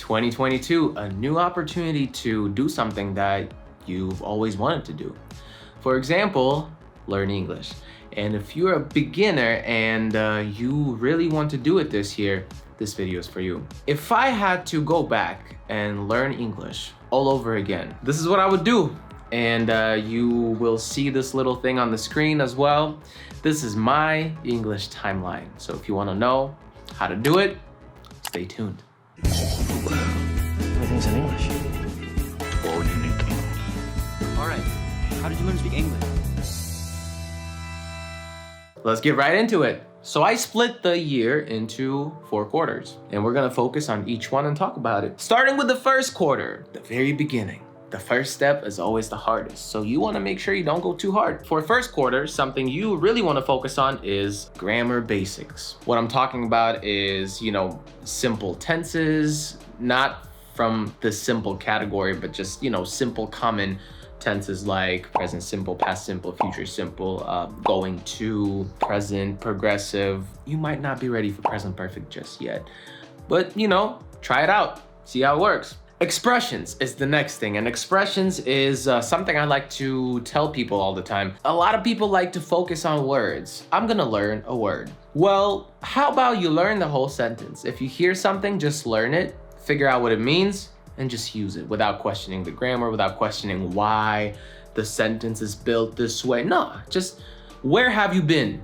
2022, a new opportunity to do something that you've always wanted to do. For example, learn English. And if you're a beginner and you really want to do it this year, this video is for you. If I had to go back and learn English all over again, this is what I would do. And you will see this little thing on the screen as well. This is my English timeline. So if you want to know how to do it, stay tuned. Everything's in English. All you need to know. All right. How did you learn to speak English? Let's get right into it. So I split the year into 4 quarters, and we're gonna focus on each one and talk about it. Starting with the first quarter, the very beginning. The first step is always the hardest, so you wanna make sure you don't go too hard. For first quarter, something you really wanna focus on is grammar basics. What I'm talking about is, simple tenses, not from the simple category, but just, simple common tenses like present simple, past simple, future simple, going to, present, progressive. You might not be ready for present perfect just yet, but try it out, see how it works. Expressions is the next thing, and expressions is something I like to tell people all the time. A lot of people like to focus on words. I'm gonna learn a word. Well, how about you learn the whole sentence? If you hear something, just learn it, figure out what it means, and just use it without questioning the grammar, without questioning why the sentence is built this way. No, just where have you been?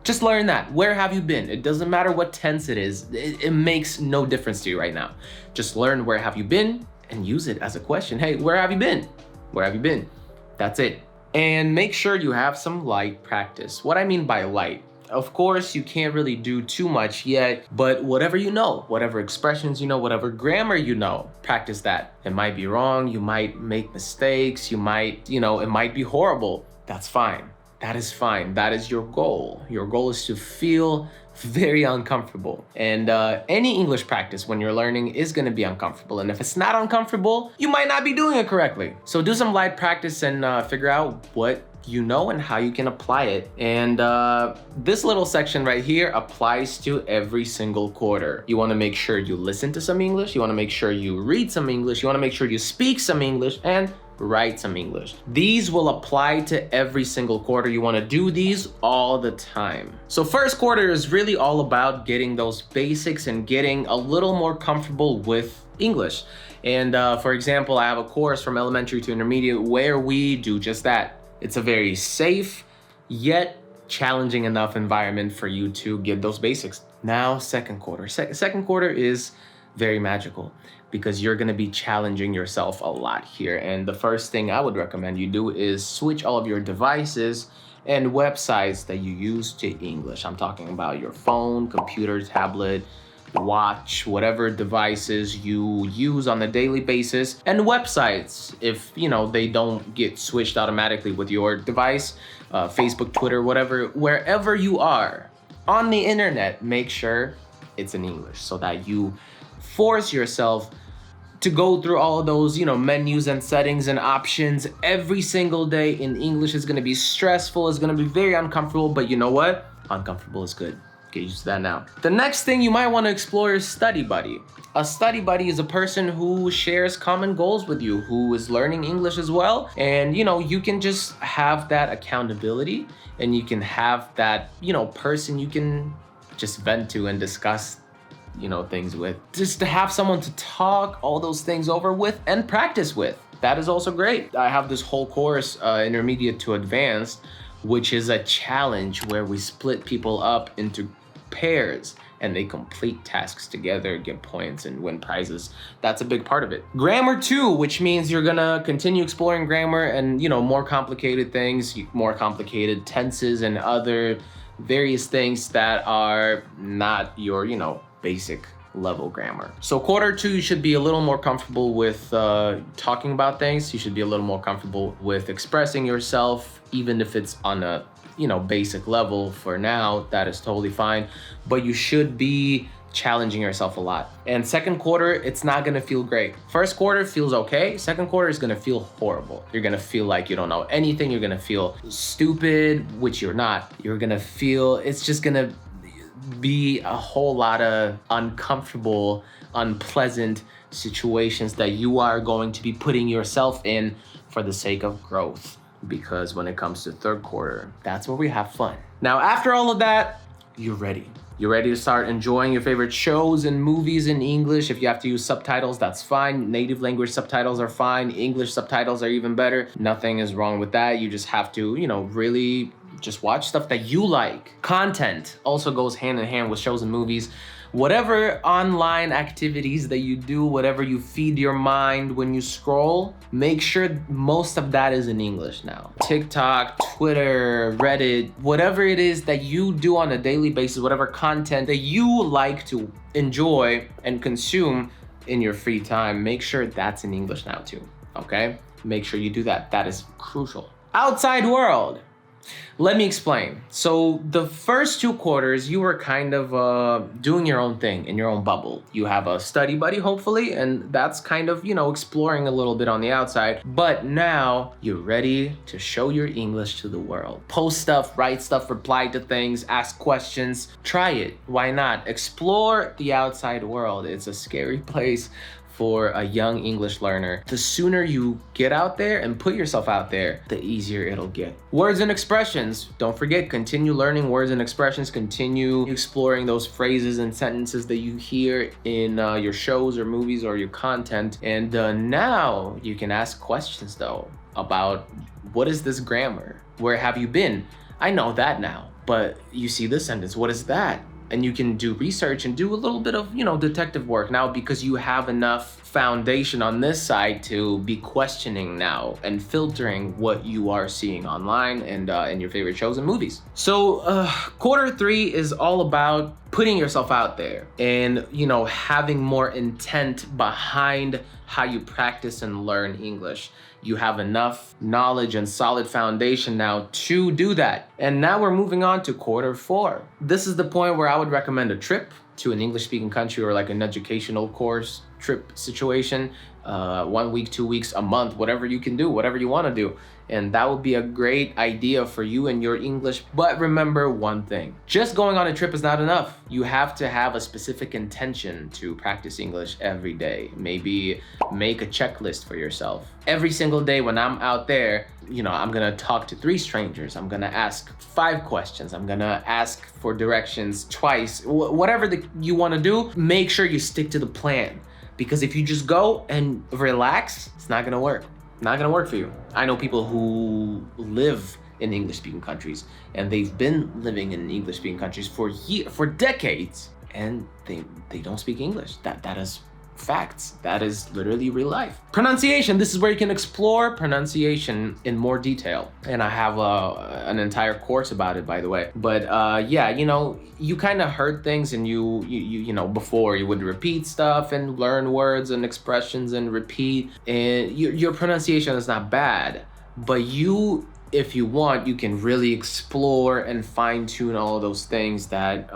Just learn that. Where have you been? It doesn't matter what tense it is. It makes no difference to you right now. Just learn where have you been and use it as a question. Hey, where have you been? Where have you been? That's it. And make sure you have some light practice. What I mean by light, of course, you can't really do too much yet, but whatever you know, whatever expressions you know, whatever grammar you know, practice that. It might be wrong, you might make mistakes, you might, it might be horrible. That's fine. That is fine. That is your goal. Your goal is to feel very uncomfortable. And any English practice when you're learning is gonna be uncomfortable. And if it's not uncomfortable, you might not be doing it correctly. So do some light practice and figure out what you know and how you can apply it. And this little section right here applies to every single quarter. You wanna make sure you listen to some English, you wanna make sure you read some English, you wanna make sure you speak some English, and write some English. These will apply to every single quarter. You wanna do these all the time. So first quarter is really all about getting those basics and getting a little more comfortable with English. And for example, I have a course from elementary to intermediate where we do just that. It's a very safe, yet challenging enough environment for you to get those basics. Now, second quarter. Second quarter is very magical because you're gonna be challenging yourself a lot here. And the first thing I would recommend you do is switch all of your devices and websites that you use to English. I'm talking about your phone, computer, tablet, watch, whatever devices you use on a daily basis, and websites, if they don't get switched automatically with your device, Facebook, Twitter, whatever, wherever you are on the internet, make sure it's in English so that you force yourself to go through all of those, menus and settings and options every single day in English. Is gonna be stressful, it's gonna be very uncomfortable, but you know what? Uncomfortable is good. Get used to that now. The next thing you might want to explore is study buddy. A study buddy is a person who shares common goals with you, who is learning English as well. And you can just have that accountability and you can have that, person you can just vent to and discuss things with. Just to have someone to talk all those things over with and practice with. That is also great. I have this whole course, intermediate to advanced, which is a challenge where we split people up into pairs and they complete tasks together, get points and win prizes. That's a big part of it. Grammar too, which means you're gonna continue exploring grammar and more complicated things, more complicated tenses and other various things that are not your, basic level grammar. So quarter 2, you should be a little more comfortable with talking about things. You should be a little more comfortable with expressing yourself, even if it's on a basic level. For now, that is totally fine, but you should be challenging yourself a lot. And second quarter, it's not gonna feel great. First quarter feels okay. Second quarter is gonna feel horrible. You're gonna feel like you don't know anything. You're gonna feel stupid, which you're not. You're gonna feel, it's just gonna be a whole lot of uncomfortable, unpleasant situations that you are going to be putting yourself in for the sake of growth. Because when it comes to third quarter, that's where we have fun. Now, after all of that, you're ready. You're ready to start enjoying your favorite shows and movies in English. If you have to use subtitles, that's fine. Native language subtitles are fine. English subtitles are even better. Nothing is wrong with that. You just have to, really just watch stuff that you like. Content also goes hand in hand with shows and movies. Whatever online activities that you do, whatever you feed your mind when you scroll, make sure most of that is in English now. TikTok, Twitter, Reddit, whatever it is that you do on a daily basis, whatever content that you like to enjoy and consume in your free time, make sure that's in English now too, okay? Make sure you do that. That is crucial. Outside world. Let me explain. So the first 2 quarters, you were kind of doing your own thing in your own bubble. You have a study buddy, hopefully, and that's kind of, exploring a little bit on the outside. But now you're ready to show your English to the world. Post stuff, write stuff, reply to things, ask questions. Try it. Why not? Explore the outside world. It's a scary place for a young English learner. The sooner you get out there and put yourself out there, the easier it'll get. Words and expressions. Don't forget, continue learning words and expressions. Continue exploring those phrases and sentences that you hear in your shows or movies or your content. And now you can ask questions though about what is this grammar? Where have you been? I know that now, but you see this sentence, what is that? And you can do research and do a little bit of, detective work now because you have enough foundation on this side to be questioning now and filtering what you are seeing online and in your favorite shows and movies. So quarter 3 is all about putting yourself out there and, having more intent behind how you practice and learn English. You have enough knowledge and solid foundation now to do that. And now we're moving on to quarter 4. This is the point where I would recommend a trip to an English-speaking country or like an educational course trip situation. 1 week, 2 weeks, a month, whatever you can do, whatever you want to do. And that would be a great idea for you and your English. But remember one thing, just going on a trip is not enough. You have to have a specific intention to practice English every day. Maybe make a checklist for yourself. Every single day when I'm out there, I'm gonna talk to 3 strangers. I'm gonna ask 5 questions. I'm gonna ask for directions twice. Whatever you want to do, make sure you stick to the plan. Because if you just go and relax, it's not gonna work. Not gonna work for you. I know people who live in English-speaking countries, and they've been living in English-speaking countries for decades, and they don't speak English. That is facts. That is literally real life. Pronunciation. This is where you can explore pronunciation in more detail. And I have an entire course about it, by the way. But you kind of heard things and you before you would repeat stuff and learn words and expressions and repeat. And your pronunciation is not bad, but if you want, you can really explore and fine-tune all of those things that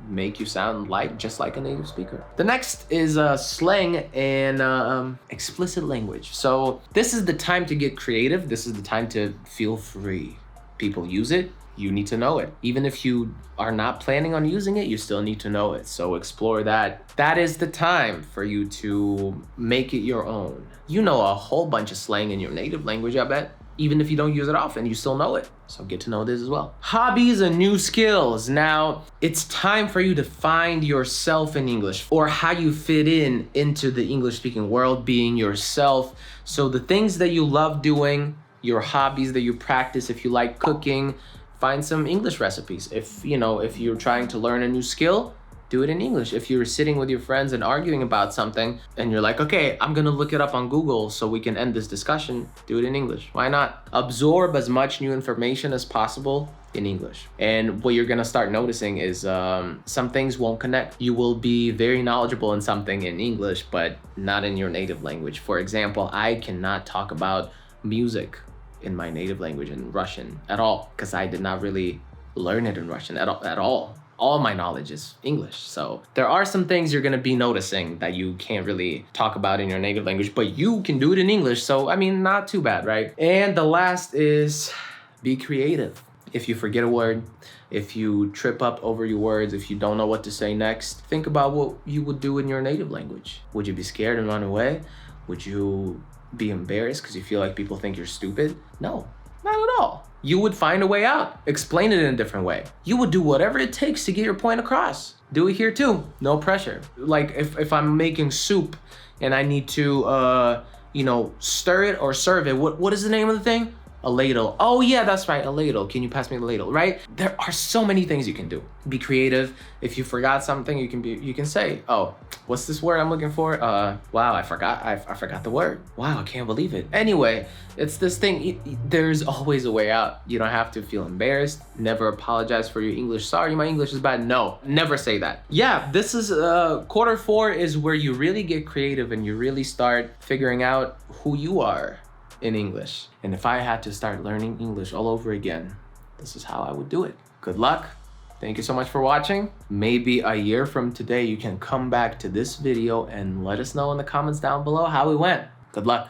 make you sound just like a native speaker. The next is slang and explicit language. So this is the time to get creative. This is the time to feel free. People use it. You need to know it. Even if you are not planning on using it, you still need to know it. So explore that. That is the time for you to make it your own. You know a whole bunch of slang in your native language, I bet. Even if you don't use it often, you still know it. So get to know this as well. Hobbies and new skills. Now, it's time for you to find yourself in English or how you fit into the English-speaking world, being yourself. So the things that you love doing, your hobbies that you practice, if you like cooking, find some English recipes. If you're trying to learn a new skill, do it in English. If you're sitting with your friends and arguing about something and you're like, okay, I'm gonna look it up on Google so we can end this discussion, do it in English. Why not? Absorb as much new information as possible in English. And what you're gonna start noticing is some things won't connect. You will be very knowledgeable in something in English, but not in your native language. For example, I cannot talk about music in my native language in Russian at all, because I did not really learn it in Russian at all. All my knowledge is English. So there are some things you're gonna be noticing that you can't really talk about in your native language, but you can do it in English. So, not too bad, right? And the last is be creative. If you forget a word, if you trip up over your words, if you don't know what to say next, think about what you would do in your native language. Would you be scared and run away? Would you be embarrassed because you feel like people think you're stupid? No, not at all. You would find a way out, explain it in a different way. You would do whatever it takes to get your point across. Do it here too, no pressure. Like if I'm making soup and I need to, stir it or serve it, what is the name of the thing? A ladle. Oh yeah, that's right, a ladle. Can you pass me the ladle, right? There are so many things you can do. Be creative. If you forgot something, you can say, oh, what's this word I'm looking for? Wow, I forgot the word. Wow, I can't believe it. Anyway, it's this thing, there's always a way out. You don't have to feel embarrassed. Never apologize for your English. Sorry, my English is bad. No, never say that. Yeah, this is quarter 4 is where you really get creative and you really start figuring out who you are in English. And if I had to start learning English all over again, this is how I would do it. Good luck. Thank you so much for watching. Maybe a year from today, you can come back to this video and let us know in the comments down below how it went. Good luck.